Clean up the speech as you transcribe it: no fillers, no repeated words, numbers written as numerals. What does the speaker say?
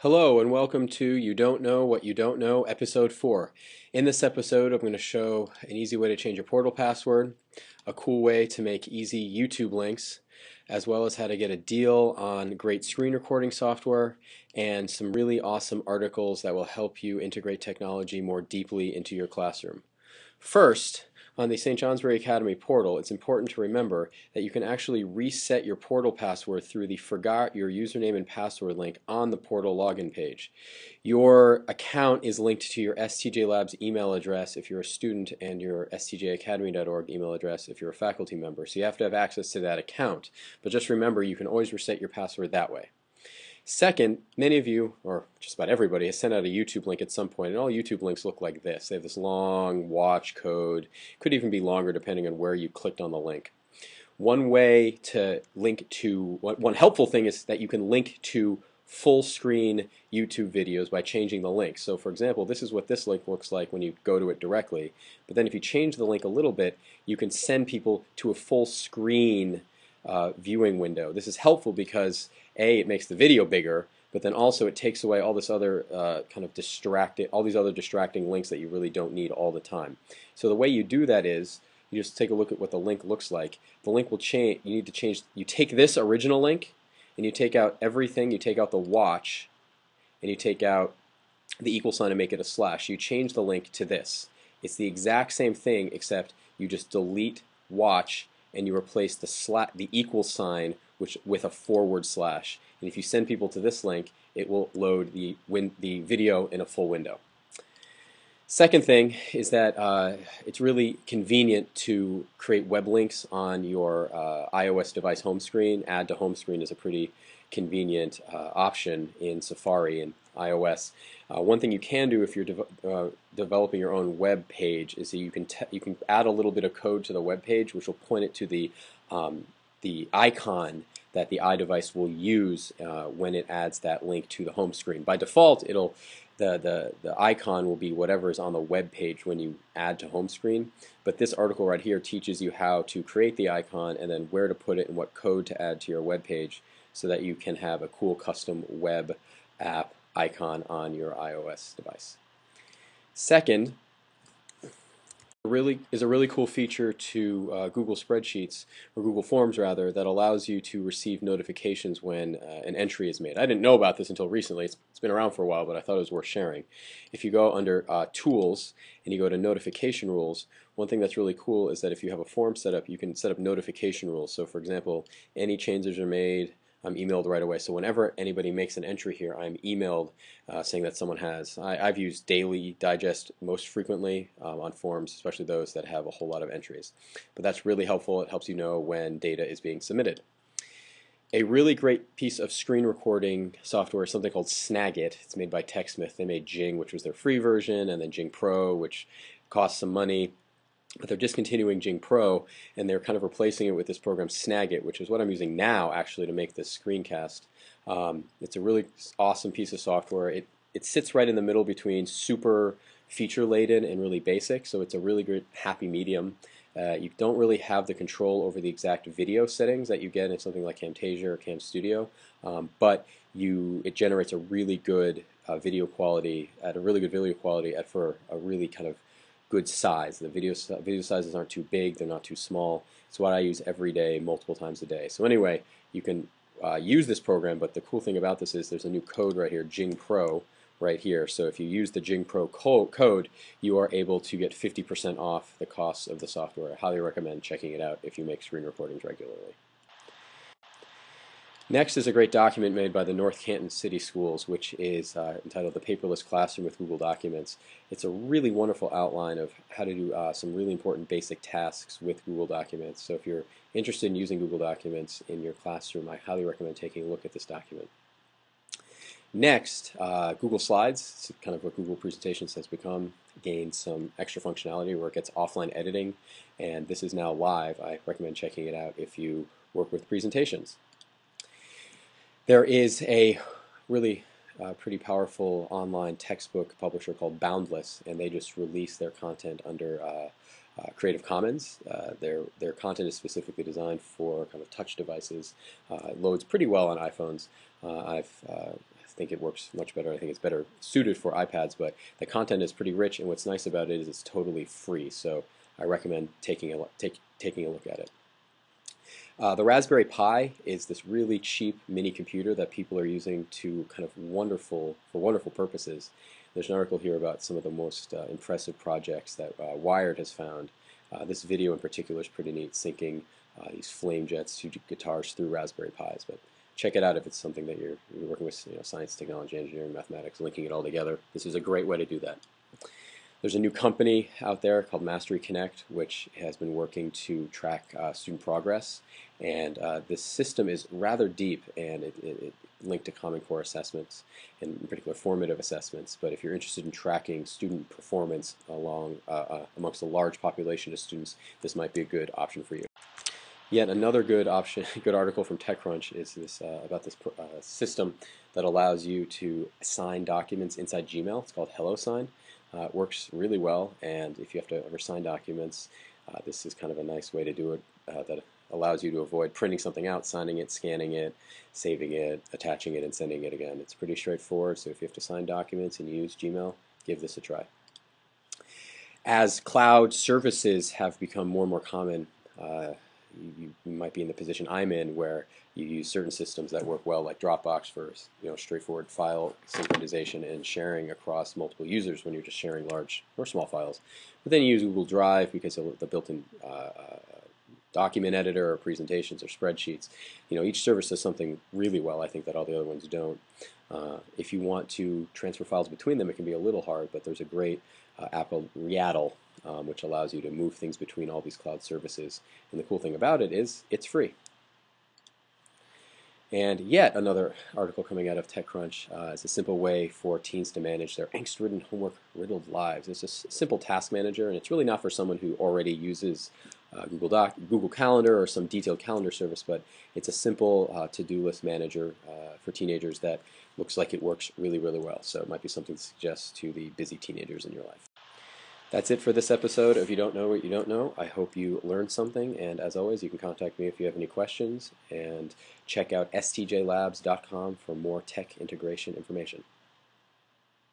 Hello and welcome to You Don't Know What You Don't Know, Episode 4. In this episode, I'm going to show an easy way to change your portal password, a cool way to make easy YouTube links, as well as how to get a deal on great screen recording software, and some really awesome articles that will help you integrate technology more deeply into your classroom. First, on the St. Johnsbury Academy portal, it's important to remember that you can actually reset your portal password through the Forgot Your Username and Password link on the portal login page. Your account is linked to your STJ Labs email address if you're a student and your stjacademy.org email address if you're a faculty member. So you have to have access to that account. But just remember, you can always reset your password that way. Second, many of you, or just about everybody, has sent out a YouTube link at some point, and all YouTube links look like this. They have this long watch code, could even be longer depending on where you clicked on the link. One way to link to, one helpful thing is that you can link to full screen YouTube videos by changing the link. So for example, this is what this link looks like when you go to it directly, but then if you change the link a little bit, you can send people to a full screen viewing window. This is helpful because A, it makes the video bigger, but then also it takes away all this other all these other distracting links that you really don't need all the time. So the way you do that is you just take a look at what the link looks like. The link will change. You need to change. You take this original link and you take out everything. You take out the watch and you take out the equal sign and make it a slash. You change the link to this. It's the exact same thing except you just delete watch and you replace the equal sign with a forward slash. And if you send people to this link, it will load the video in a full window. Second thing is that it's really convenient to create web links on your iOS device home screen. Add to home screen is a pretty convenient option in Safari and iOS. One thing you can do if you're developing your own web page is that you can add a little bit of code to the web page, which will point it to the icon that the iDevice will use when it adds that link to the home screen. By default, the icon will be whatever is on the web page when you add to home screen. But this article right here teaches you how to create the icon and then where to put it and what code to add to your web page so that you can have a cool custom web app icon on your iOS device. Second, is a really cool feature to Google Spreadsheets, or Google Forms rather, that allows you to receive notifications when an entry is made. I didn't know about this until recently. It's been around for a while, but I thought it was worth sharing. If you go under Tools and you go to Notification Rules, one thing that's really cool is that if you have a form set up, you can set up notification rules. So for example, any changes are made, I'm emailed right away. So whenever anybody makes an entry here, I'm emailed saying that someone has. I've used Daily Digest most frequently on forms, especially those that have a whole lot of entries. But that's really helpful. It helps you know when data is being submitted. A really great piece of screen recording software is something called Snagit. It's made by TechSmith. They made Jing, which was their free version, and then Jing Pro, which costs some money. But they're discontinuing Jing Pro, and they're kind of replacing it with this program Snagit, which is what I'm using now actually to make this screencast. It's a really awesome piece of software. It sits right in the middle between super feature-laden and really basic, so it's a really good happy medium. You don't really have the control over the exact video settings that you get in something like Camtasia or Cam Studio, but it generates a really good video quality for a really kind of good size. The video sizes aren't too big, they're not too small. It's what I use every day, multiple times a day. So anyway, you can use this program, but the cool thing about this is there's a new code right here, Jing Pro, right here. So if you use the Jing Pro code, you are able to get 50% off the cost of the software. I highly recommend checking it out if you make screen recordings regularly. Next is a great document made by the North Canton City Schools, which is entitled The Paperless Classroom with Google Documents. It's a really wonderful outline of how to do some really important basic tasks with Google Documents. So if you're interested in using Google Documents in your classroom, I highly recommend taking a look at this document. Next, Google Slides. It's kind of what Google Presentations has become, gained some extra functionality where it gets offline editing, and this is now live. I recommend checking it out if you work with presentations. There is a really pretty powerful online textbook publisher called Boundless, and they just release their content under Creative Commons. Their content is specifically designed for kind of touch devices. It loads pretty well on iPhones. I've think it works much better. I think it's better suited for iPads, but the content is pretty rich, and what's nice about it is it's totally free. So I recommend taking a look at it. The Raspberry Pi is this really cheap mini computer that people are using to kind of wonderful purposes. There's an article here about some of the most impressive projects that Wired has found. This video in particular is pretty neat, syncing these flame jets to guitars through Raspberry Pis. But check it out if it's something that you're working with, science, technology, engineering, mathematics, linking it all together. This is a great way to do that. There's a new company out there called Mastery Connect, which has been working to track student progress. And this system is rather deep, and it linked to Common Core assessments, and in particular formative assessments. But if you're interested in tracking student performance amongst a large population of students, this might be a good option for you. Yet another good article from TechCrunch is this about this system that allows you to assign documents inside Gmail. It's called HelloSign. It works really well, and if you have to ever sign documents, this is kind of a nice way to do it that allows you to avoid printing something out, signing it, scanning it, saving it, attaching it, and sending it again. It's pretty straightforward, so if you have to sign documents and you use Gmail, give this a try. As cloud services have become more and more common, you might be in the position I'm in, where you use certain systems that work well, like Dropbox, for straightforward file synchronization and sharing across multiple users when you're just sharing large or small files. But then you use Google Drive because of the built-in document editor or presentations or spreadsheets. Each service does something really well, I think, that all the other ones don't. If you want to transfer files between them, it can be a little hard, but there's a great app called Riaddle, which allows you to move things between all these cloud services. And the cool thing about it is it's free. And yet another article coming out of TechCrunch is a simple way for teens to manage their angst-ridden, homework-riddled lives. It's a simple task manager, and it's really not for someone who already uses Google Calendar or some detailed calendar service, but it's a simple to-do list manager for teenagers that looks like it works really, really well. So it might be something to suggest to the busy teenagers in your life. That's it for this episode of You Don't Know What You Don't Know. I hope you learned something, and as always, you can contact me if you have any questions, and check out stjlabs.com for more tech integration information.